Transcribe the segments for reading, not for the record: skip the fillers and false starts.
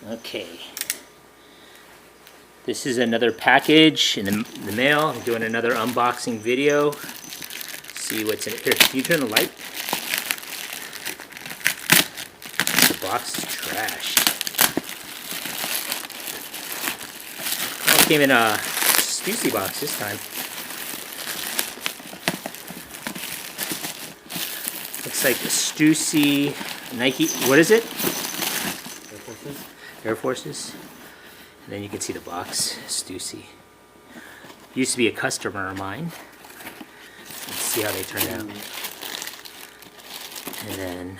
Okay. This is another package in the mail. I'm doing another unboxing video. See what's in it. Here, can you turn the light? The box is trash. Oh, it came in a Stussy box this time. Looks like the Stussy Nike. What is it? Air Forces. Air Forces. And then you can see the box. Stussy. Used to be a customer of mine. Let's see how they turn out. And then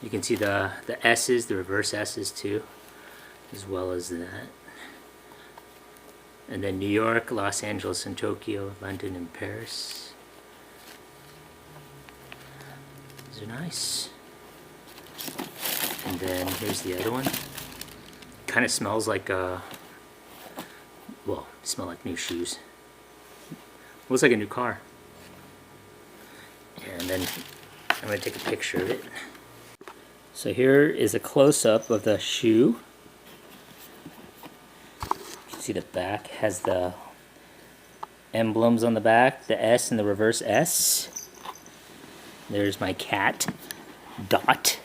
you can see the S's, the reverse S's too, as well as that. And then New York, Los Angeles, and Tokyo, London, and Paris. These are nice. And then here's the other one. Kind of smells like well, smell like new shoes. Looks like a new car. And then I'm going to take a picture of it. So here is a close-up of the shoe. You can see the back has the emblems on the back, the S and the reverse S. There's my cat, Dot.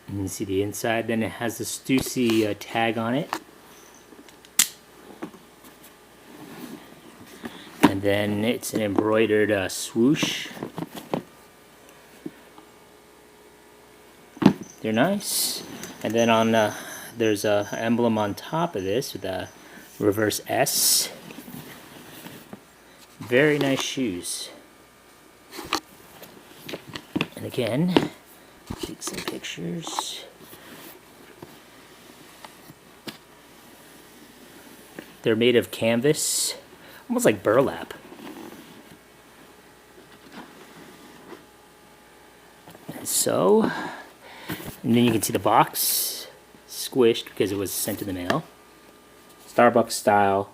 And you see the inside, then it has the Stussy tag on it. And then it's an embroidered swoosh. They're nice. And then on there's a emblem on top of this with a reverse S. Very nice shoes. And again, take some pictures. They're made of canvas, almost like burlap. And so, and then you can see the box squished because it was sent in the mail. Starbucks style.